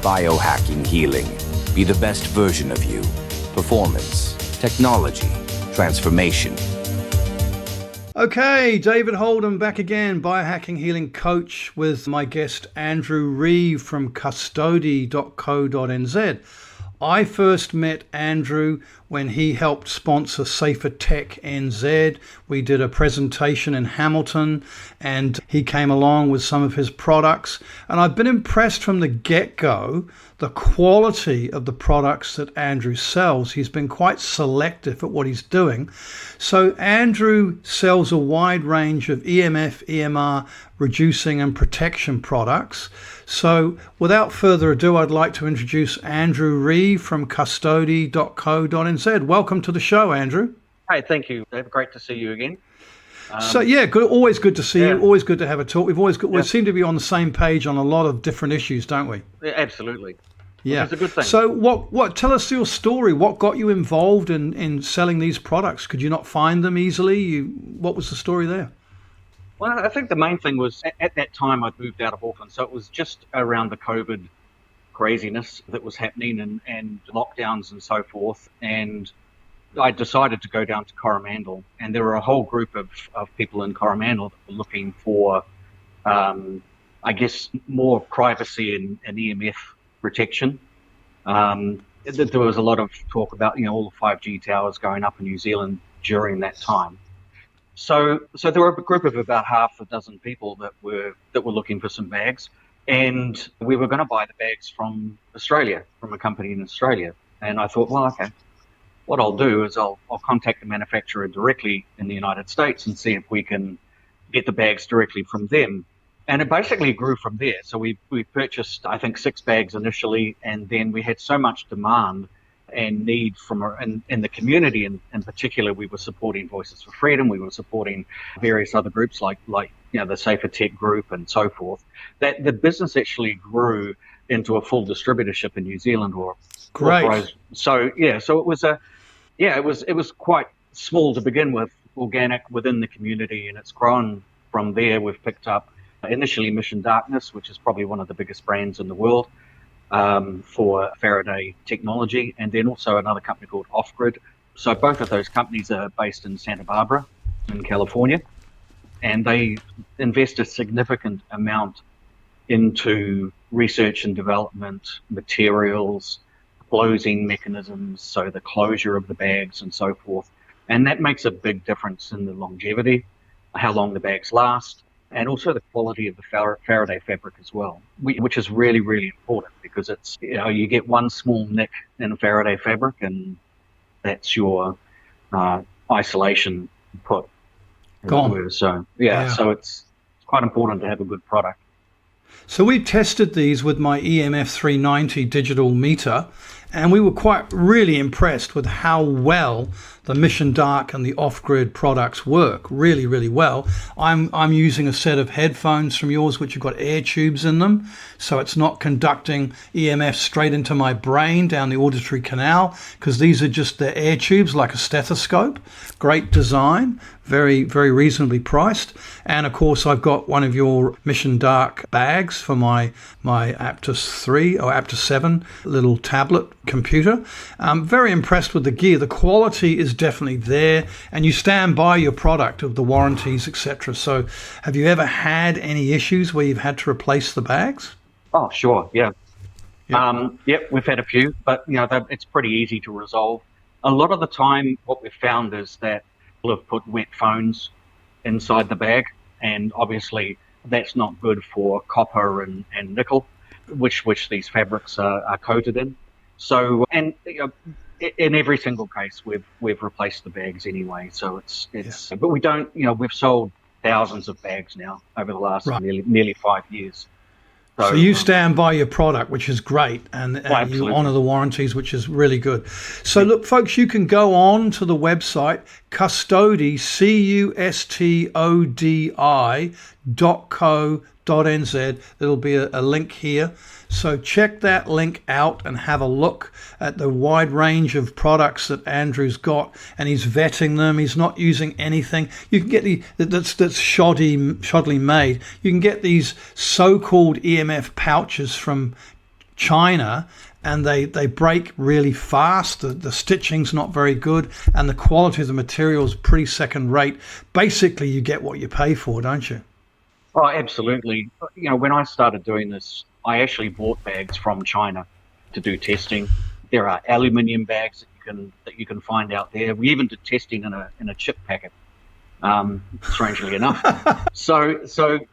Biohacking Healing. Be the best version of you. Performance, technology, transformation. Okay, David Holden back again, Biohacking Healing Coach, with my guest Andrew Reeve from custody.co.nz. I first met Andrew when he helped sponsor Safer Tech NZ. We did a presentation in Hamilton and he came along with some of his products. And I've been impressed from the get-go, the quality of the products that Andrew sells. He's been quite selective at what he's doing. So Andrew sells a wide range of EMF, EMR, reducing and protection products. So without further ado, I'd like to introduce Andrew Reeve from custody.co.nz. Welcome to the show, Andrew. Hey, thank you, Dave. Great to see you again. Good. Always good to see you. Always good to have a talk. We seem to be on the same page on a lot of different issues, don't we? Yeah, absolutely. Yeah, it's a good thing. So what? Tell us your story. What got you involved in selling these products? Could you not find them easily? What was the story there? Well, I think the main thing was at that time I'd moved out of Auckland, so it was just around the COVID craziness that was happening and lockdowns and so forth. And I decided to go down to Coromandel, and there were a whole group of people in Coromandel that were looking for, I guess, more privacy and EMF protection. There was a lot of talk about, all the 5G towers going up in New Zealand during that time. So there were a group of about half a dozen people that were looking for some bags, and we were going to buy the bags from Australia, from a company in Australia. And I thought, well, okay, what I'll do is I'll contact the manufacturer directly in the United States and see if we can get the bags directly from them. And it basically grew from there. So we purchased, I think, 6 bags initially, and then we had so much demand and need from in the community, and in particular, we were supporting Voices for Freedom. We were supporting various other groups like the Safer Tech group and so forth. That the business actually grew into a full distributorship in New Zealand. Great. So it was it was quite small to begin with, organic within the community, and it's grown from there. We've picked up initially Mission Darkness, which is probably one of the biggest brands in the world. For Faraday technology, and then also another company called OffGrid. So both of those companies are based in Santa Barbara in California, and they invest a significant amount into research and development, materials, closing mechanisms, so the closure of the bags and so forth. And that makes a big difference in the longevity, how long the bags last, and also the quality of the Faraday fabric as well, which is really, really important, because it's, you get one small nick in a Faraday fabric and that's your isolation put. Gone. So it's quite important to have a good product. So we tested these with my EMF 390 digital meter, and we were really impressed with how well the Mission Dark and the OffGrid products work. Really, really well. I'm using a set of headphones from yours which have got air tubes in them, so it's not conducting EMF straight into my brain down the auditory canal, because these are just the air tubes like a stethoscope. Great design, very, very reasonably priced. And of course I've got one of your Mission Dark bags for my Aptus 3 or Aptus 7 little tablet computer. I'm very impressed with the gear. The quality is definitely there, and you stand by your product of the warranties, etc. So have you ever had any issues where you've had to replace the bags? Oh, sure. Yeah. Yep. We've had a few, but it's pretty easy to resolve. A lot of the time what we've found is that people have put wet phones inside the bag, and obviously that's not good for copper and nickel, which these fabrics are coated in. So, and in every single case, we've replaced the bags anyway. So but we don't, we've sold thousands of bags now over the last nearly 5 years. So you stand by your product, which is great, and you honour the warranties, which is really good. So look, folks, you can go on to the website custody, custodi.co.nz. There'll be a link here. So check that link out and have a look at the wide range of products that Andrew's got, and he's vetting them. He's not using anything. You can get that's shoddily made. You can get these so-called EMF pouches from China, and they break really fast. The stitching's not very good, and the quality of the material is pretty second rate. Basically, you get what you pay for, don't you? Oh, absolutely. When I started doing this, I actually bought bags from China to do testing. There are aluminium bags that you can find out there. We even did testing in a chip packet, strangely enough. So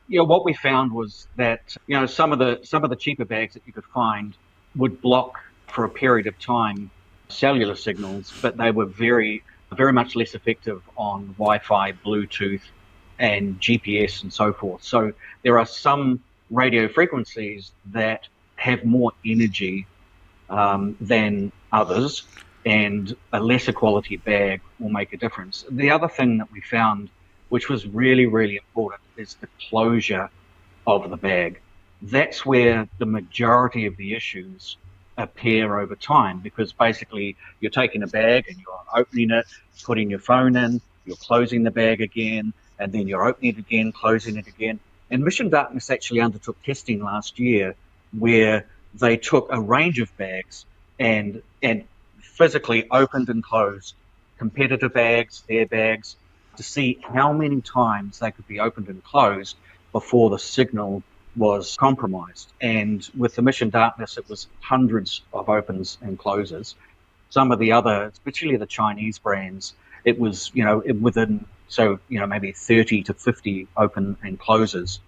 what we found was that some of the cheaper bags that you could find would block for a period of time cellular signals, but they were very, very much less effective on Wi-Fi, Bluetooth, and GPS and so forth. So there are some radio frequencies that have more energy than others, and a lesser quality bag will make a difference. The other thing that we found, which was really, really important, is the closure of the bag. That's where the majority of the issues appear over time, because basically you're taking a bag and you're opening it, putting your phone in, you're closing the bag again, and then you're opening it again, closing it again. And Mission Darkness actually undertook testing last year where they took a range of bags and physically opened and closed competitor bags, their bags, to see how many times they could be opened and closed before the signal was compromised. And with the Mission Darkness, it was hundreds of opens and closes. Some of the other, particularly the Chinese brands, it was, within, maybe 30 to 50 open and closes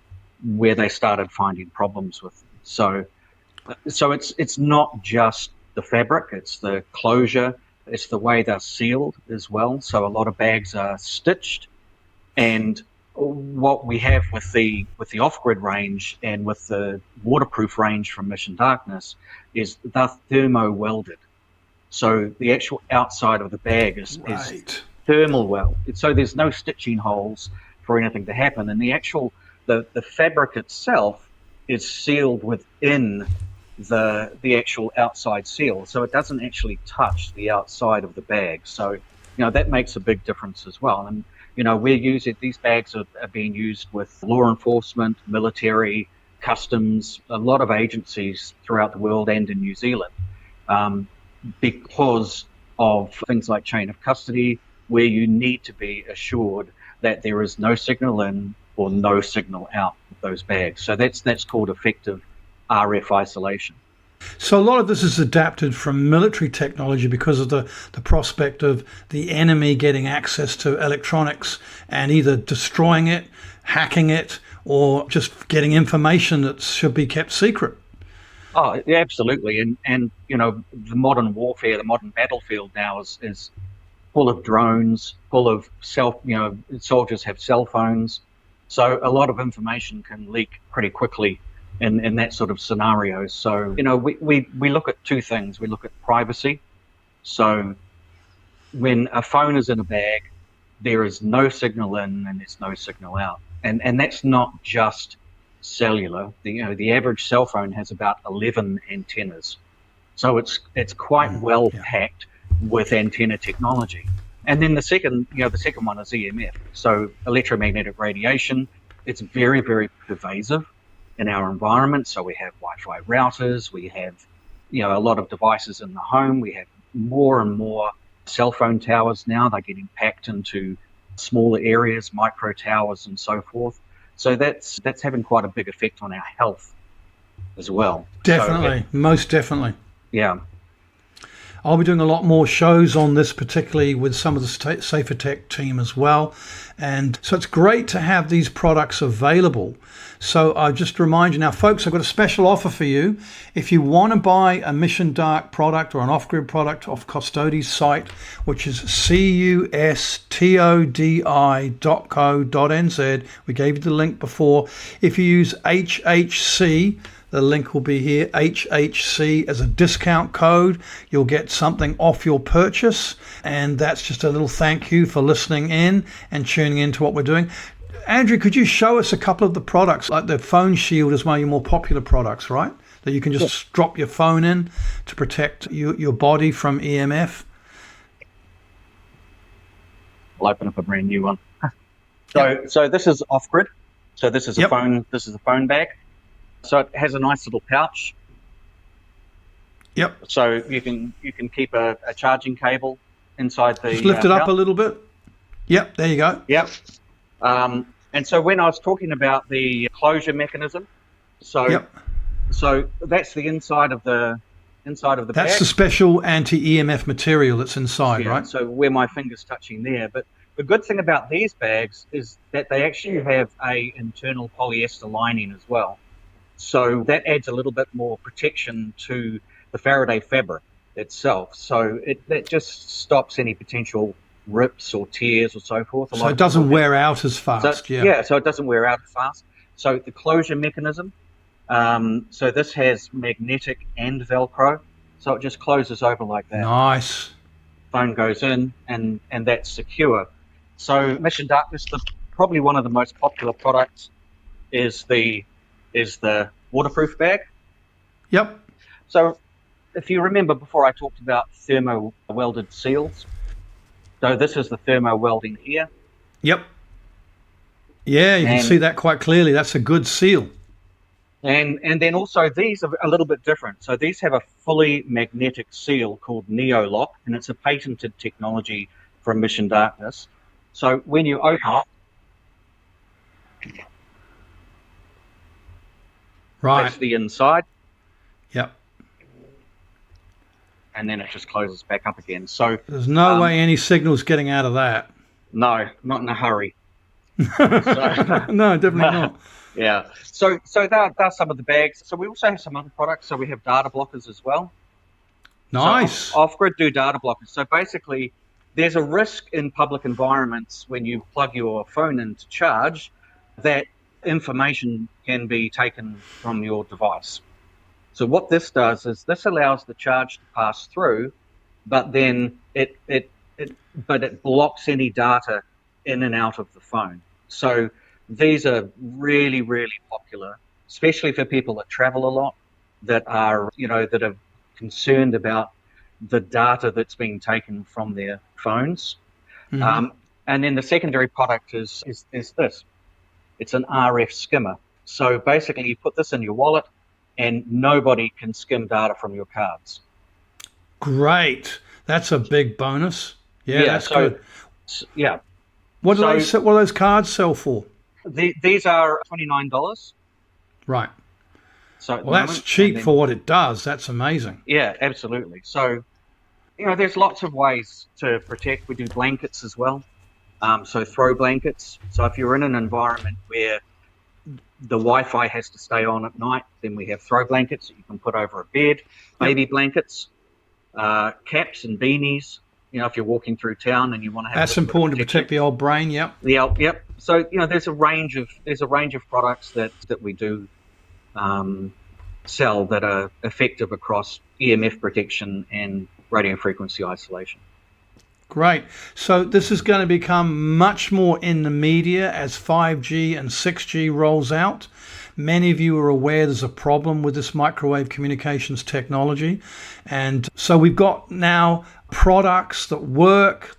where they started finding problems with them. So it's not just the fabric, it's the closure, it's the way they're sealed as well. So a lot of bags are stitched, and what we have with the OffGrid range and with the waterproof range from Mission Darkness is they're thermo welded. So the actual outside of the bag is thermal weld. So there's no stitching holes for anything to happen, and the fabric itself is sealed within the actual outside seal, so it doesn't actually touch the outside of the bag. So that makes a big difference as well. And these bags are being used with law enforcement, military, customs, a lot of agencies throughout the world and in New Zealand, because of things like chain of custody, where you need to be assured that there is no signal in or no signal out of those bags. So that's called effective RF isolation. So a lot of this is adapted from military technology because of the prospect of the enemy getting access to electronics and either destroying it, hacking it, or just getting information that should be kept secret. Oh, yeah, absolutely. And the modern warfare, the modern battlefield now is full of drones, full of soldiers have cell phones. So a lot of information can leak pretty quickly in that sort of scenario. So, we look at two things. We look at privacy. So when a phone is in a bag, there is no signal in and there's no signal out. And that's not just cellular. The average cell phone has about 11 antennas. So it's quite well packed with antenna technology. And then the second one is EMF. So electromagnetic radiation, it's very, very pervasive in our environment. So we have Wi-Fi routers, we have, a lot of devices in the home. We have more and more cell phone towers now. They're getting packed into smaller areas, micro towers and so forth. So that's having quite a big effect on our health as well. Definitely, most definitely. Yeah. I'll be doing a lot more shows on this, particularly with some of the Safer Tech team as well. And so it's great to have these products available. So I just remind you now, folks, I've got a special offer for you. If you want to buy a Mission Dark product or an OffGrid product off Custodi's site, which is custodi.co.nz, we gave you the link before. If you use HHC, the link will be here, HHC as a discount code. You'll get something off your purchase. And that's just a little thank you for listening in and tuning into what we're doing. Andrew, could you show us a couple of the products? Like the phone shield is one of your more popular products, right? That you can just drop your phone in to protect your body from EMF. I'll open up a brand new one. So this is OffGrid. So this is a phone bag. So it has a nice little pouch Yep. So you can keep a charging cable inside the. Just lift it up pouch. a little bit. Yep, there you go. Yep. And so when I was talking about the closure mechanism, so Yep. that's the inside of the That's bag. the special anti-EMF material that's inside, Yeah, right? so where my finger's touching there. But the good thing about these bags is that they actually have a internal polyester lining as well. So that adds a little bit more protection to the Faraday fabric itself. So that just stops any potential rips or tears or so forth. So it doesn't wear out as So, fast. so it doesn't wear out as fast. So the closure mechanism, so this has magnetic and Velcro. So it just closes over like that. Nice. Phone goes in and that's secure. So Mission Darkness, probably one of the most popular products is the waterproof bag. Yep. So if you remember before, I talked about thermo welded seals. So this is the thermo welding here. Yep. Yeah, you can see that quite clearly. That's a good seal. And then also these are a little bit different. So these have a fully magnetic seal called NeoLock, and it's a patented technology from Mission Darkness. So when you open it, Right. that's the inside, Yep. and then it just closes back up again. So There's no way any signal's getting out of that. no, not in a hurry. No, definitely not. Yeah. So that's some of the bags. So we also have some other products. So we have data blockers as well. Nice. So OffGrid do data blockers. So basically, there's a risk in public environments when you plug your phone in to charge that information can be taken from your device. So what this does is this allows the charge to pass through, but then it blocks any data in and out of the phone. So these are really, really popular, especially for people that travel a lot, that are concerned about the data that's being taken from their phones. Mm-hmm. And then the secondary product is this. It's an RF skimmer. So basically you put this in your wallet and nobody can skim data from your cards. Great. That's a big bonus. Yeah, that's good. Yeah. What do those cards sell for? These are $29. Right. So that's cheap for what it does. That's amazing. Yeah, absolutely. So, there's lots of ways to protect. We do blankets as well. So throw blankets. So if you're in an environment where the Wi-Fi has to stay on at night, then we have throw blankets that you can put over a bed, baby blankets, caps and beanies. If you're walking through town and you want to have that's important to protect the old brain. Yep. Yep. So there's a range of products that we do sell that are effective across EMF protection and radio frequency isolation. Great. So this is going to become much more in the media as 5G and 6G rolls out. Many of you are aware there's a problem with this microwave communications technology. And so we've got now products that work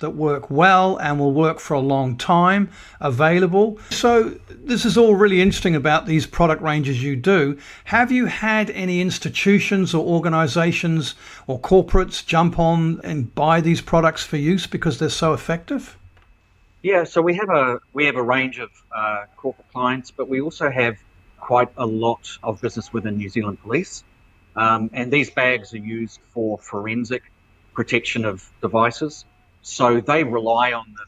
well and will work for a long time available. So this is all really interesting about these product ranges you do. Have you had any institutions or organizations or corporates jump on and buy these products for use because they're so effective? Yeah, so we have a range of corporate clients, but we also have quite a lot of business within New Zealand Police. And these bags are used for forensic protection of devices. So they rely on them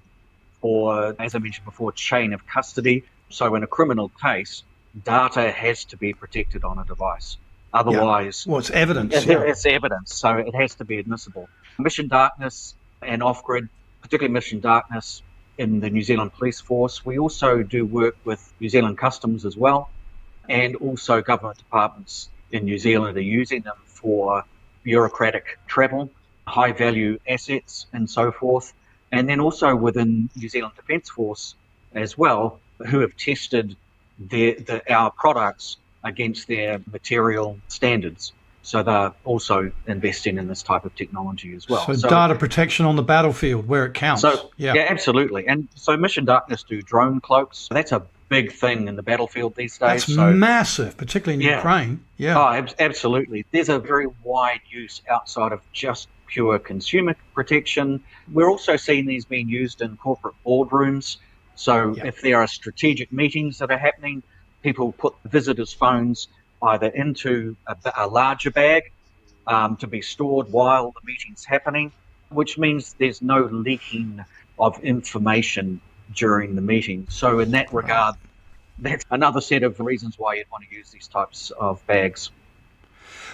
for, as I mentioned before, chain of custody. So in a criminal case, data has to be protected on a device. Otherwise, well, it's evidence. It's evidence, so it has to be admissible. Mission Darkness and OffGrid, particularly Mission Darkness in the New Zealand Police Force. We also do work with New Zealand Customs as well, and also government departments in New Zealand are using them for bureaucratic travel, high value assets and so forth. And then also within New Zealand Defence Force as well, who have tested our products against their material standards. So they're also investing in this type of technology as well. So data protection on the battlefield where it counts. Yeah, absolutely. And so Mission Darkness do drone cloaks. That's a big thing in the battlefield these days. That's massive, particularly in Ukraine. Yeah. Oh, absolutely. There's a very wide use outside of just pure consumer protection. We're also seeing these being used in corporate boardrooms. So if there are strategic meetings that are happening, people put visitors' phones either into a larger bag to be stored while the meeting's happening, which means there's no leaking of information during the meeting. So in that regard, that's another set of reasons why you'd want to use these types of bags.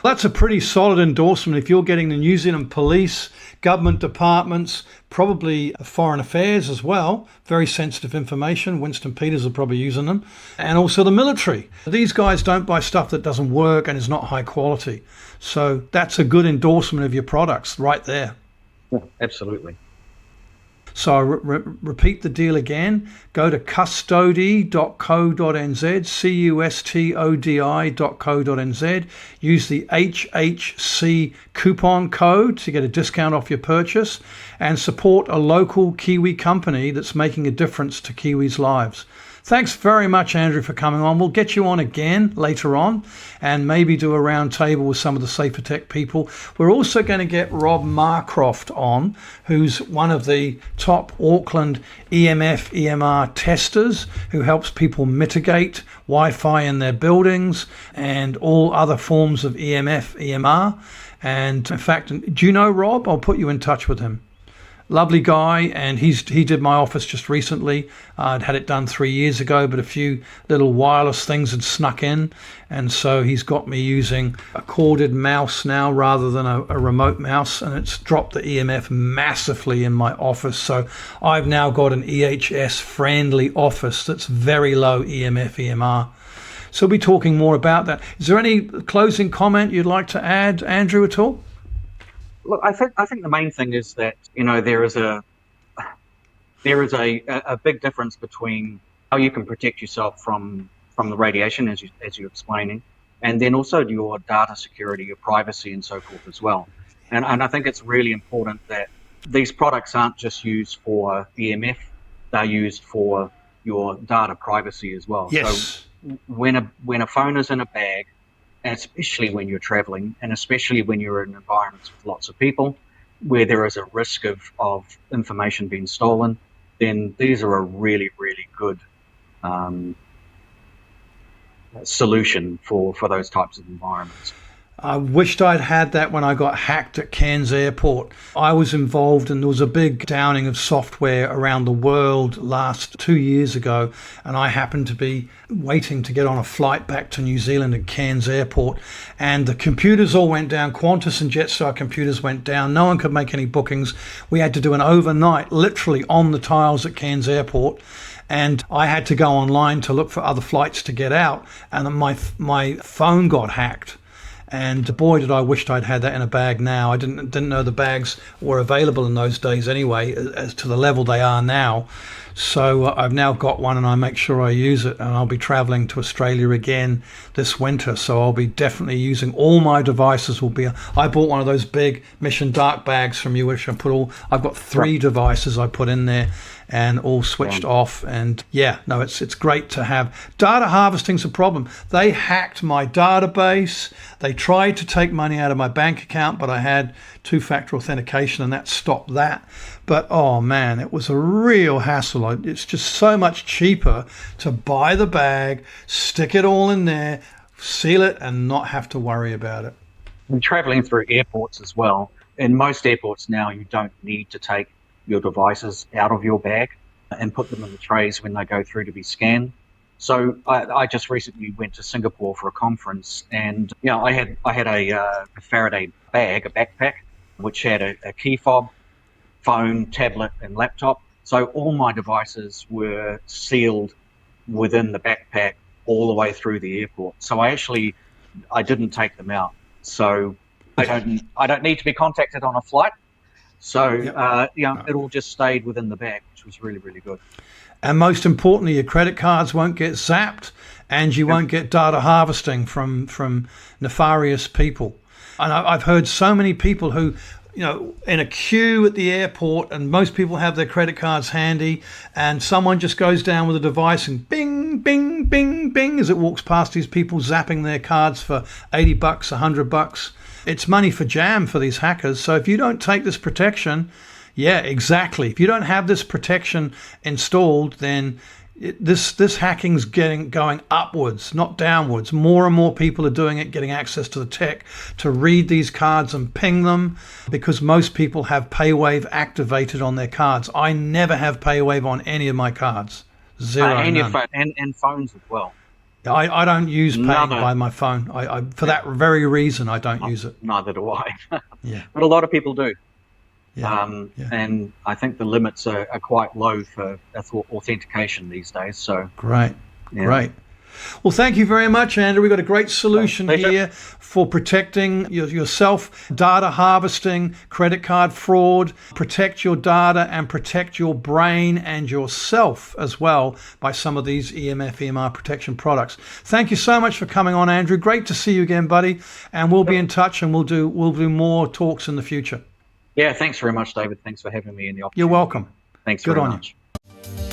That's a pretty solid endorsement if you're getting the New Zealand police, government departments, probably foreign affairs as well, very sensitive information. Winston Peters are probably using them, and also the military. These guys don't buy stuff that doesn't work and is not high quality. So that's a good endorsement of your products right there. Yeah, absolutely. So I'll repeat the deal again. Go to custody.co.nz, custodi.co.nz. Use the HHC coupon code to get a discount off your purchase and support a local Kiwi company that's making a difference to Kiwis' lives. Thanks very much, Andrew, for coming on. We'll get you on again later on and maybe do a round table with some of the Safer Tech people. We're also going to get Rob Marcroft on, who's one of the top Auckland EMF, EMR testers who helps people mitigate Wi-Fi in their buildings and all other forms of EMF, EMR. And in fact, do you know Rob? I'll put you in touch with him. Lovely guy, and he did my office just recently. I'd had it done 3 years ago, but a few little wireless things had snuck in, and so he's got me using a corded mouse now rather than a remote mouse, and it's dropped the EMF massively in my office. So I've now got an EHS-friendly office that's very low EMF, EMR. So we'll be talking more about that. Is there any closing comment you'd like to add, Andrew, at all? Look, I think the main thing is that there is a big difference between how you can protect yourself from the radiation, as you're explaining, and then also your data security, your privacy, and so forth as well. And I think it's really important that these products aren't just used for EMF; they're used for your data privacy as well. Yes. So when a phone is in a bag, and especially when you're traveling, and especially when you're in environments with lots of people where there is a risk of information being stolen, then these are a really, really good solution for those types of environments. I wished I'd had that when I got hacked at Cairns Airport. I was involved, and there was a big downing of software around the world last 2 years ago, and I happened to be waiting to get on a flight back to New Zealand at Cairns Airport, and the computers all went down. Qantas and Jetstar computers went down. No one could make any bookings. We had to do an overnight, literally on the tiles at Cairns Airport. And I had to go online to look for other flights to get out, and my phone got hacked. And boy, did I wished I'd had that in a bag now. I didn't know the bags were available in those days anyway, as to the level they are now. So I've now got one, and I make sure I use it. And I'll be traveling to Australia again this winter, so I'll be definitely using all my devices. I bought one of those big Mission Dark bags from you, which I've got 3 devices I put in there, and all switched off. And it's great to have. Data harvesting's a problem. They hacked my database. They tried to take money out of my bank account, but I had 2-factor authentication, and that stopped that. But oh man, it was a real hassle. It's just so much cheaper to buy the bag, stick it all in there, seal it, and not have to worry about it. And traveling through airports as well. In most airports now, you don't need to take your devices out of your bag and put them in the trays when they go through to be scanned. So I just recently went to Singapore for a conference, and I had a Faraday bag, a backpack, which had a key fob, phone, tablet, and laptop. So all my devices were sealed within the backpack all the way through the airport. So I didn't take them out. So I don't need to be contacted on a flight. So it all just stayed within the bag, which was really, really good. And most importantly, your credit cards won't get zapped, and you won't get data harvesting from nefarious people. And I've heard so many people who in a queue at the airport, and most people have their credit cards handy, and someone just goes down with a device and bing, bing, bing, bing as it walks past these people, zapping their cards for $80, $100. It's money for jam for these hackers. So if you don't take this protection, yeah, exactly. If you don't have this protection installed, then this hacking's going upwards, not downwards. More and more people are doing it, getting access to the tech to read these cards and ping them, because most people have PayWave activated on their cards. I never have PayWave on any of my cards. Zero. And your none. phone and phones as well. I don't use paying by my phone. I for that very reason, I don't use it. Neither do I. Yeah. But a lot of people do. Yeah. And I think the limits are quite low for authentication these days. So Great. Well, thank you very much, Andrew. We've got a great solution here for protecting yourself, data harvesting, credit card fraud, protect your data and protect your brain and yourself as well by some of these EMF, EMR protection products. Thank you so much for coming on, Andrew. Great to see you again, buddy. And we'll be in touch, and we'll do more talks in the future. Yeah, thanks very much, David. Thanks for having me in the opportunity. You're welcome. Thanks Good very on much. you.